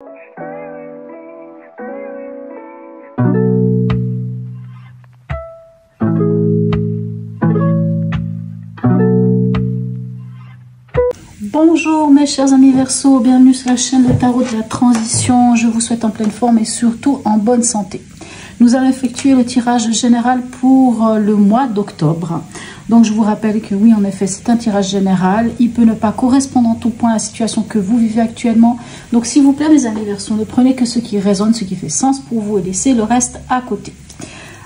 Bonjour mes chers amis Verseau, bienvenue sur la chaîne de tarot de la transition. Je vous souhaite en pleine forme et surtout en bonne santé. Nous allons effectuer le tirage général pour le mois d'octobre. Donc je vous rappelle que oui, en effet, c'est un tirage général. Il peut ne pas correspondre en tout point à la situation que vous vivez actuellement. Donc s'il vous plaît mes amis Verseau, ne prenez que ce qui résonne, ce qui fait sens pour vous et laissez le reste à côté.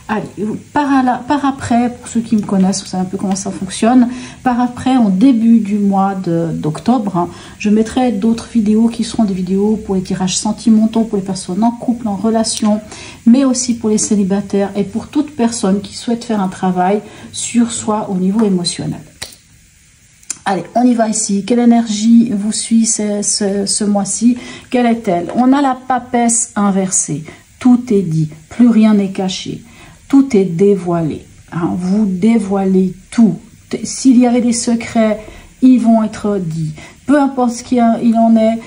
Allez, par après, pour ceux qui me connaissent, vous savez un peu comment ça fonctionne. Par après, en début du mois d'octobre, je mettrai d'autres vidéos qui seront des vidéos pour les tirages sentimentaux, pour les personnes en couple, en relation, mais aussi pour les célibataires et pour toute personne qui souhaite faire un travail sur soi au niveau émotionnel. Allez, on y va ici. Quelle énergie vous suit ce mois-ci? Quelle est-elle? On a la papesse inversée. Tout est dit, plus rien n'est caché. Tout est dévoilé, hein. Vous dévoilez tout. S'il y avait des secrets, ils vont être dits. Peu importe ce qu'il en est,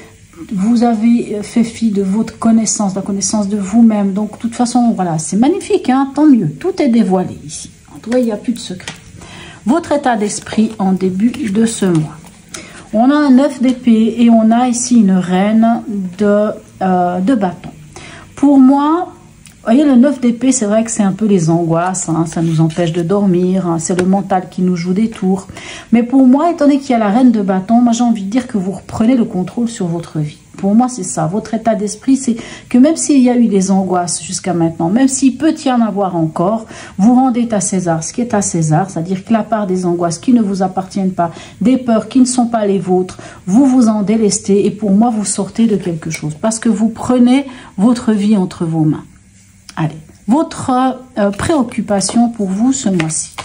vous avez fait fi de votre connaissance, de la connaissance de vous-même. Donc, de toute façon, voilà, c'est magnifique, hein, tant mieux. Tout est dévoilé ici. En tout cas, il n'y a plus de secret. Votre état d'esprit en début de ce mois. On a un 9 d'épée et on a ici une reine de bâton. Pour moi... Vous voyez, le 9 d'épée, c'est vrai que c'est un peu les angoisses, hein, ça nous empêche de dormir, hein, c'est le mental qui nous joue des tours. Mais pour moi, étant donné qu'il y a la reine de bâton, moi j'ai envie de dire que vous reprenez le contrôle sur votre vie. Pour moi, c'est ça, votre état d'esprit, c'est que même s'il y a eu des angoisses jusqu'à maintenant, même s'il peut y en avoir encore, vous rendez à César ce qui est à César, c'est-à-dire que la part des angoisses qui ne vous appartiennent pas, des peurs qui ne sont pas les vôtres, vous vous en délestez et pour moi, vous sortez de quelque chose parce que vous prenez votre vie entre vos mains. Allez, votre préoccupation pour vous ce mois-ci.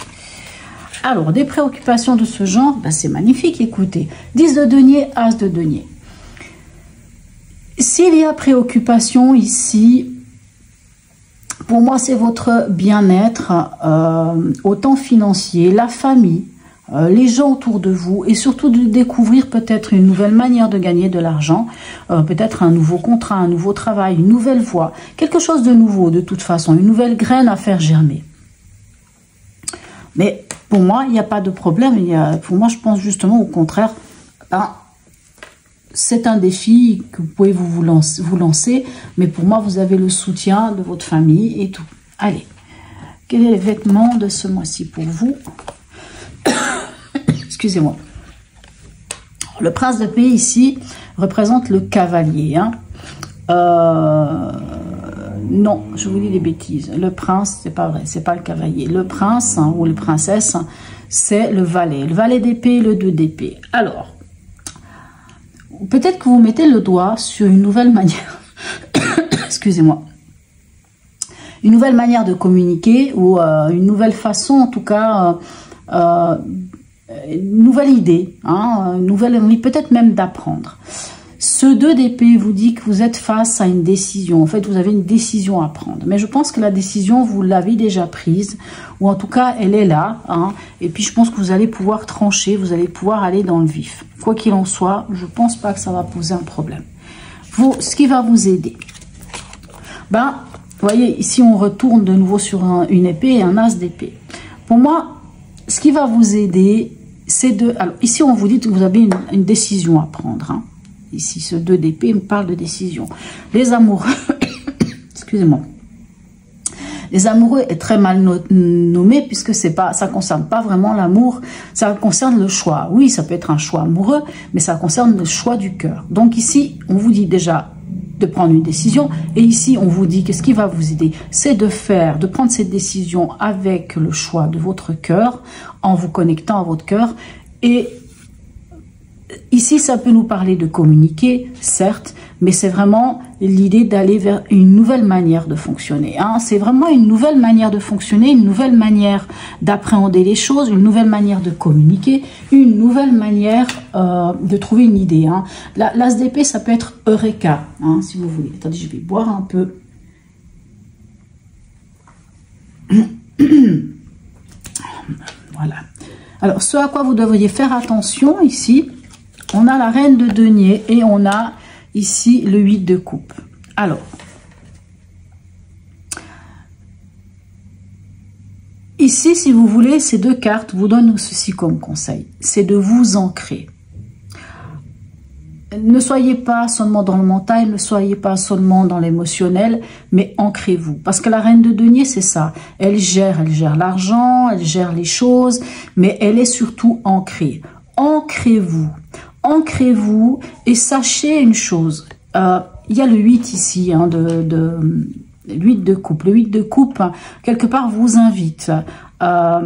Alors, des préoccupations de ce genre, ben c'est magnifique, écoutez. 10 de denier, as de denier. S'il y a préoccupation ici, pour moi, c'est votre bien-être, autant financier, la famille, les gens autour de vous et surtout de découvrir peut-être une nouvelle manière de gagner de l'argent, peut-être un nouveau contrat, un nouveau travail, une nouvelle voie, quelque chose de nouveau de toute façon, une nouvelle graine à faire germer. Mais pour moi, il n'y a pas de problème. Pour moi, je pense justement au contraire, c'est un défi que vous pouvez vous lancer, mais pour moi, vous avez le soutien de votre famille et tout. Allez, quel est l'événement de ce mois-ci pour vous? Excusez-moi. Le prince de paix ici représente le cavalier. Hein. Non, je vous dis des bêtises. Le prince, c'est pas vrai, c'est pas le cavalier. Le prince hein, ou le princesse, c'est le valet. Le valet d'épée, le 2 d'épée. Alors, peut-être que vous mettez le doigt sur une nouvelle manière. Excusez-moi. Une nouvelle manière de communiquer ou une nouvelle façon, en tout cas. Une nouvelle idée, hein, une nouvelle envie peut-être même d'apprendre. Ce 2 d'épée vous dit que vous êtes face à une décision. En fait, vous avez une décision à prendre. Mais je pense que la décision, vous l'avez déjà prise. Ou en tout cas, elle est là. Hein, et puis, je pense que vous allez pouvoir trancher. Vous allez pouvoir aller dans le vif. Quoi qu'il en soit, je ne pense pas que ça va poser un problème. Ce qui va vous aider. Ben, vous voyez, ici, on retourne de nouveau sur une épée et un as d'épée. Pour moi, ce qui va vous aider, c'est de... Alors, ici, on vous dit que vous avez une décision à prendre. Hein. Ici, ce 2 d'épée me parle de décision. Les amoureux... Excusez-moi. Les amoureux est très mal nommé puisque ça ne concerne pas vraiment l'amour. Ça concerne le choix. Oui, ça peut être un choix amoureux, mais ça concerne le choix du cœur. Donc ici, on vous dit déjà de prendre une décision. Et ici, on vous dit que ce qui va vous aider, c'est de prendre cette décision avec le choix de votre cœur, en vous connectant à votre cœur. Et ici, ça peut nous parler de communiquer, certes, mais c'est vraiment l'idée d'aller vers une nouvelle manière de fonctionner. Hein. C'est vraiment une nouvelle manière de fonctionner, une nouvelle manière d'appréhender les choses, une nouvelle manière de communiquer, une nouvelle manière de trouver une idée. Hein. L'as d'épée, ça peut être Eureka, hein, si vous voulez. Attendez, je vais boire un peu. Voilà. Alors, ce à quoi vous devriez faire attention ici, on a la reine de denier et on a ici le 8 de coupe. Alors, ici, si vous voulez, ces deux cartes vous donnent ceci comme conseil. C'est de vous ancrer. Ne soyez pas seulement dans le mental, ne soyez pas seulement dans l'émotionnel, mais ancrez-vous. Parce que la reine de denier, c'est ça. Elle gère l'argent, elle gère les choses, mais elle est surtout ancrée. Ancrez-vous. Ancrez-vous et sachez une chose. Il y a le 8 ici, hein, le 8 de coupe. Le 8 de coupe, hein, quelque part, vous invite à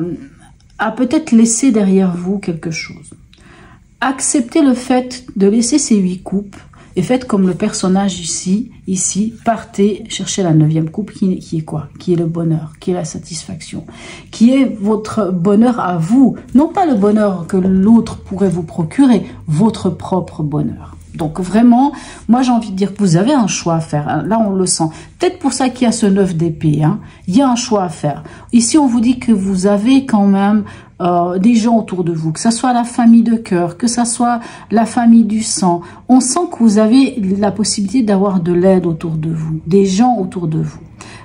peut-être laisser derrière vous quelque chose. Acceptez le fait de laisser ces 8 coupes et faites comme le personnage ici, partez chercher la 9e coupe qui est quoi? Qui est le bonheur, qui est la satisfaction, qui est votre bonheur à vous, non pas le bonheur que l'autre pourrait vous procurer, votre propre bonheur. Donc vraiment, moi j'ai envie de dire que vous avez un choix à faire. Là on le sent. Peut-être pour ça qu'il y a ce 9 d'épée. Hein. Il y a un choix à faire. Ici on vous dit que vous avez quand même des gens autour de vous, que ça soit la famille de cœur, que ça soit la famille du sang. On sent que vous avez la possibilité d'avoir de l'aide autour de vous, des gens autour de vous.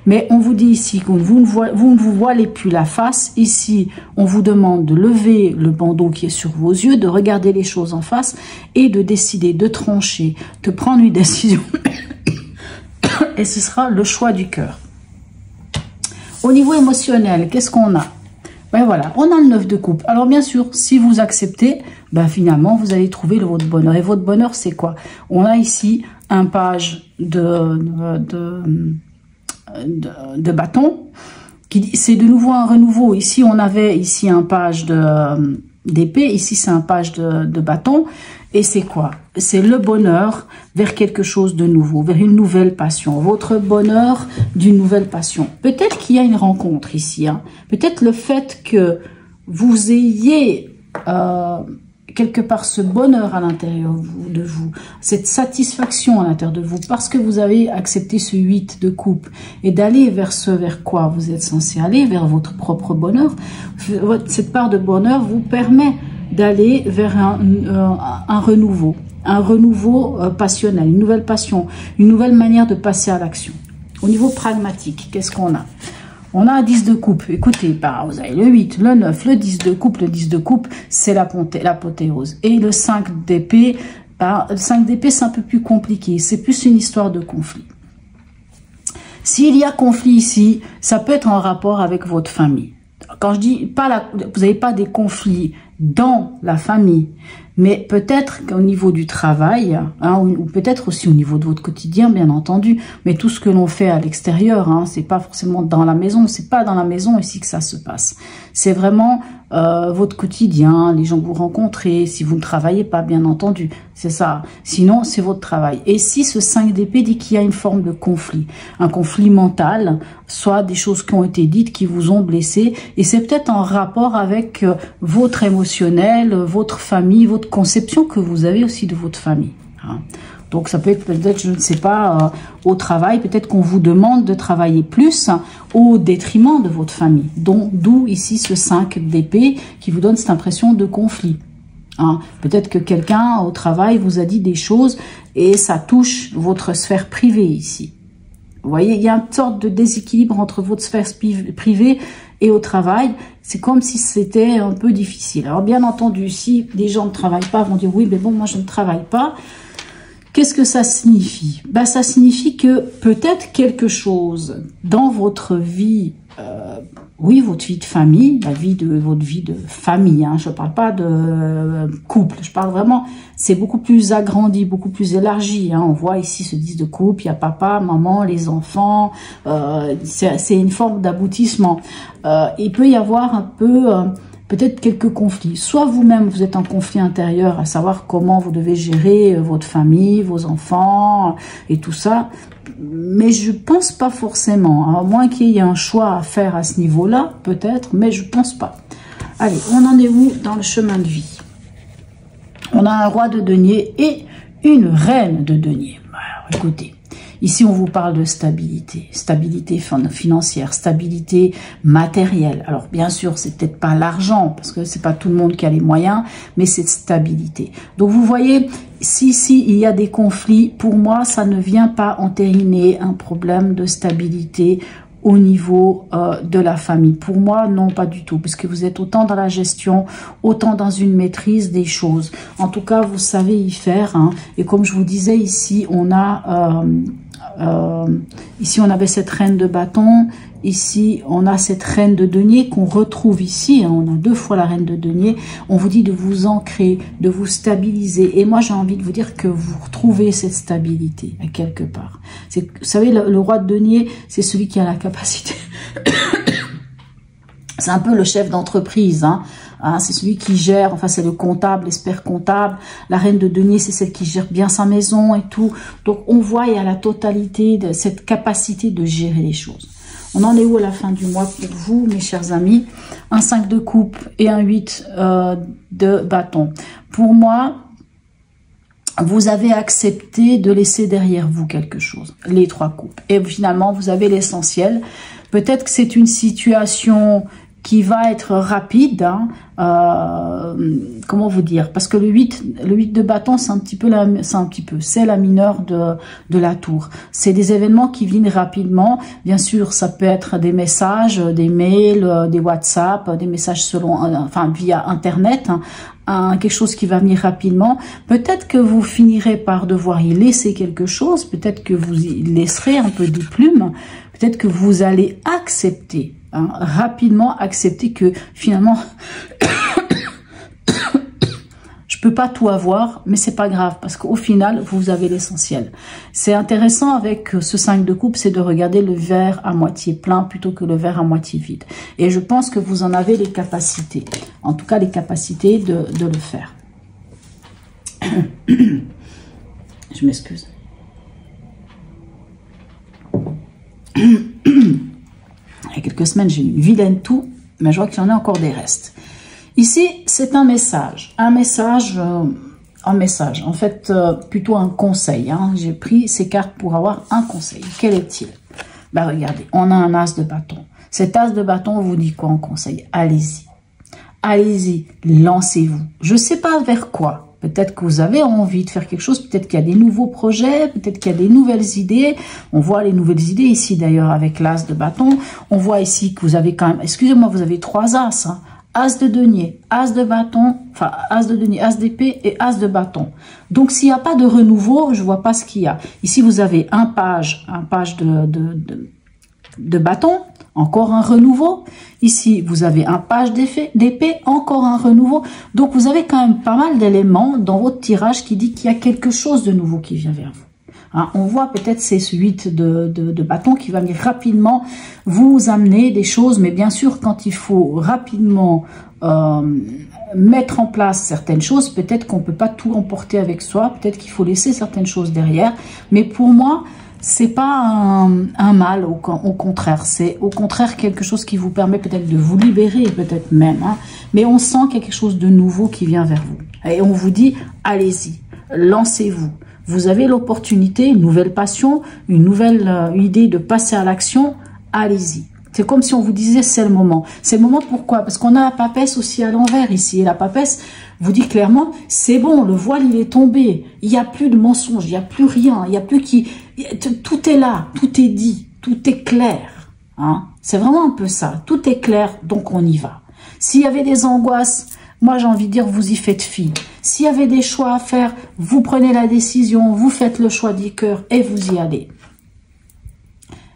Mais on vous dit ici que vous ne vous voilez plus la face. Ici, on vous demande de lever le bandeau qui est sur vos yeux, de regarder les choses en face et de décider, de trancher, de prendre une décision. Et ce sera le choix du cœur. Au niveau émotionnel, qu'est-ce qu'on a? Ben voilà, on a le 9 de coupe. Alors bien sûr, si vous acceptez, ben finalement, vous allez trouver votre bonheur. Et votre bonheur, c'est quoi? On a ici un page de bâton. C'est de nouveau un renouveau. Ici, on avait ici un page d'épée. Ici, c'est un page de bâton. Et c'est quoi? C'est le bonheur vers quelque chose de nouveau, vers une nouvelle passion. Votre bonheur d'une nouvelle passion. Peut-être qu'il y a une rencontre ici. Hein. Peut-être le fait que vous ayez quelque part ce bonheur à l'intérieur de vous, cette satisfaction à l'intérieur de vous, parce que vous avez accepté ce 8 de coupe et d'aller vers ce vers quoi vous êtes censé aller, vers votre propre bonheur. Cette part de bonheur vous permet d'aller vers un renouveau passionnel, une nouvelle passion, une nouvelle manière de passer à l'action. Au niveau pragmatique, qu'est-ce qu'on a? On a un 10 de coupe. Écoutez, bah, vous avez le 8, le 9, le 10 de coupe. Le 10 de coupe, c'est l'apothéose. Et le 5 d'épée, bah, le 5 d'épée, c'est un peu plus compliqué. C'est plus une histoire de conflit. S'il y a conflit ici, ça peut être en rapport avec votre famille. Quand je dis pas vous n'avez pas des conflits dans la famille, mais peut-être qu'au niveau du travail, hein, ou peut-être aussi au niveau de votre quotidien, bien entendu, mais tout ce que l'on fait à l'extérieur, hein, c'est pas forcément dans la maison, c'est pas dans la maison ici que ça se passe. C'est vraiment votre quotidien, les gens que vous rencontrez, si vous ne travaillez pas, bien entendu, c'est ça. Sinon, c'est votre travail. Et si ce 5 d'épée dit qu'il y a une forme de conflit, un conflit mental, soit des choses qui ont été dites, qui vous ont blessé, et c'est peut-être en rapport avec votre émotionnel, votre famille, votre conception que vous avez aussi de votre famille. Hein. Donc ça peut être peut-être, je ne sais pas, au travail, peut-être qu'on vous demande de travailler plus au détriment de votre famille. D'où ici ce 5 d'épée qui vous donne cette impression de conflit. Hein. Peut-être que quelqu'un au travail vous a dit des choses et ça touche votre sphère privée ici. Vous voyez, il y a une sorte de déséquilibre entre votre sphère privée et au travail. C'est comme si c'était un peu difficile. Alors bien entendu, si des gens ne travaillent pas, vont dire oui, mais bon, moi je ne travaille pas. Qu'est-ce que ça signifie? Ben, ça signifie que peut-être quelque chose dans votre vie, oui, votre vie de famille, votre vie de famille, hein, je ne parle pas de couple, je parle vraiment, c'est beaucoup plus agrandi, beaucoup plus élargi. Hein, on voit ici ce 10 de couple, il y a papa, maman, les enfants, c'est une forme d'aboutissement. Il peut y avoir un peu... peut-être quelques conflits. Soit vous-même, vous êtes en conflit intérieur, à savoir comment vous devez gérer votre famille, vos enfants et tout ça. Mais je pense pas forcément. À moins qu'il y ait un choix à faire à ce niveau-là, peut-être, mais je pense pas. Allez, on en est où dans le chemin de vie? On a un roi de denier et une reine de denier. Alors, écoutez. Ici, on vous parle de stabilité financière, stabilité matérielle. Alors, bien sûr, c'est peut-être pas l'argent, parce que c'est pas tout le monde qui a les moyens, mais c'est stabilité. Donc, vous voyez, si il y a des conflits, pour moi, ça ne vient pas entériner un problème de stabilité au niveau de la famille. Pour moi, non, pas du tout, puisque vous êtes autant dans la gestion, autant dans une maîtrise des choses. En tout cas, vous savez y faire, hein. Et comme je vous disais, ici, on a... ici, on avait cette reine de bâton. Ici, on a cette reine de denier qu'on retrouve ici. Hein, on a 2 fois la reine de denier. On vous dit de vous ancrer, de vous stabiliser. Et moi, j'ai envie de vous dire que vous retrouvez cette stabilité à quelque part. Vous savez, le roi de denier, c'est celui qui a la capacité. C'est un peu le chef d'entreprise, hein. C'est celui qui gère, enfin c'est le comptable, l'expert comptable. La reine de denier, c'est celle qui gère bien sa maison et tout. Donc on voit, il y a la totalité de cette capacité de gérer les choses. On en est où à la fin du mois pour vous, mes chers amis? Un 5 de coupe et un 8 de bâton. Pour moi, vous avez accepté de laisser derrière vous quelque chose, les 3 coupes. Et finalement, vous avez l'essentiel. Peut-être que c'est une situation qui va être rapide, hein, comment vous dire, parce que le 8 de bâton, c'est la mineure de la tour. C'est des événements qui viennent rapidement. Bien sûr, ça peut être des messages, des mails, des WhatsApp, des messages via Internet, hein, quelque chose qui va venir rapidement. Peut-être que vous finirez par devoir y laisser quelque chose, peut-être que vous y laisserez un peu de plume, peut-être que vous allez accepter, hein, rapidement accepter que finalement je peux pas tout avoir, mais c'est pas grave parce qu'au final vous avez l'essentiel. C'est intéressant avec ce 5 de coupe, c'est de regarder le verre à moitié plein plutôt que le verre à moitié vide. Et je pense que vous en avez les capacités, en tout cas les capacités de le faire. Je m'excuse. Il y a quelques semaines, j'ai eu une vilaine toux, mais je vois qu'il y en a encore des restes. Ici, c'est un message. En fait, plutôt un conseil. Hein. J'ai pris ces cartes pour avoir un conseil. Quel est-il? Ben, regardez, on a un as de bâton. Cet as de bâton vous dit quoi en conseil? Allez-y. Allez-y, lancez-vous. Je ne sais pas vers quoi. Peut-être que vous avez envie de faire quelque chose, peut-être qu'il y a des nouveaux projets, peut-être qu'il y a des nouvelles idées. On voit les nouvelles idées ici d'ailleurs avec l'as de bâton. On voit ici que vous avez quand même, excusez-moi, vous avez 3 as. Hein. As de denier, as de bâton, enfin as de denier, as d'épée et as de bâton. Donc s'il n'y a pas de renouveau, je vois pas ce qu'il y a. Ici vous avez un page de bâton, encore un renouveau. Ici, vous avez un page d'épée, encore un renouveau. Donc, vous avez quand même pas mal d'éléments dans votre tirage qui dit qu'il y a quelque chose de nouveau qui vient vers vous. Hein, on voit peut-être c'est ce 8 de bâton qui va venir rapidement vous amener des choses. Mais bien sûr, quand il faut rapidement mettre en place certaines choses, peut-être qu'on ne peut pas tout emporter avec soi. Peut-être qu'il faut laisser certaines choses derrière. Mais pour moi, c'est pas un mal, au contraire, c'est au contraire quelque chose qui vous permet peut-être de vous libérer, peut-être même, hein, mais on sent qu'il y a quelque chose de nouveau qui vient vers vous. Et on vous dit, allez-y, lancez-vous. Vous avez l'opportunité, une nouvelle passion, une nouvelle idée de passer à l'action, allez-y. C'est comme si on vous disait, c'est le moment. C'est le moment pourquoi? Parce qu'on a la papesse aussi à l'envers ici. Et la papesse vous dit clairement, c'est bon, le voile il est tombé. Il n'y a plus de mensonges, il n'y a plus rien. Il n'y a plus qui... Tout est là, tout est dit, tout est clair. Hein? C'est vraiment un peu ça. Tout est clair, donc on y va. S'il y avait des angoisses, moi j'ai envie de dire, vous y faites fi. S'il y avait des choix à faire, vous prenez la décision, vous faites le choix du cœur et vous y allez.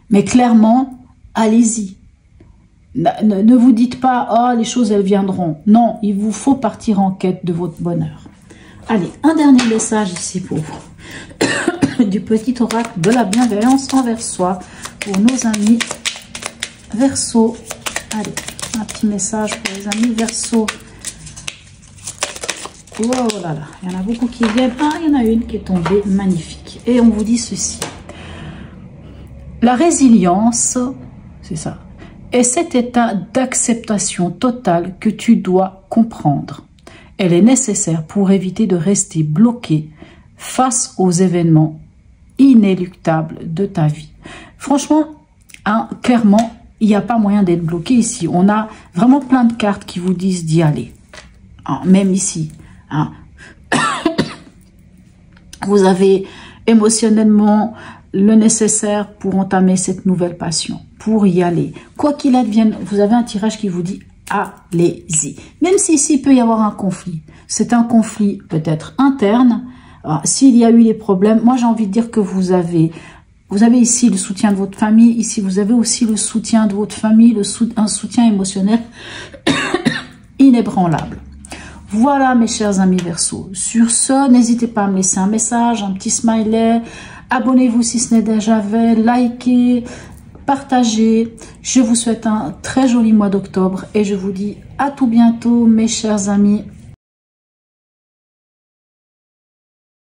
Mais clairement, allez-y. Ne vous dites pas, oh, les choses, elles viendront. Non, il vous faut partir en quête de votre bonheur. Allez, un dernier message ici pour vous. Du petit oracle de la bienveillance envers soi pour nos amis Verseau. Allez, un petit message pour les amis Verseau. Oh là là, il y en a beaucoup qui viennent. Ah, il y en a une qui est tombée, magnifique. Et on vous dit ceci. La résilience, c'est ça, est cet état d'acceptation totale que tu dois comprendre. Elle est nécessaire pour éviter de rester bloqué face aux événements inéluctables de ta vie. Franchement, hein, clairement, il n'y a pas moyen d'être bloqué ici. On a vraiment plein de cartes qui vous disent d'y aller. Hein, même ici. Hein. Vous avez émotionnellement le nécessaire pour entamer cette nouvelle passion, pour y aller. Quoi qu'il advienne, vous avez un tirage qui vous dit allez-y. Même si ici il peut y avoir un conflit, c'est un conflit peut-être interne. S'il y a eu des problèmes, moi j'ai envie de dire que vous avez ici le soutien de votre famille, ici vous avez aussi le soutien de votre famille, un soutien émotionnel inébranlable. Voilà mes chers amis Verseau. Sur ce, n'hésitez pas à me laisser un message, un petit smiley. Abonnez-vous si ce n'est déjà fait, likez, partagez. Je vous souhaite un très joli mois d'octobre et je vous dis à tout bientôt mes chers amis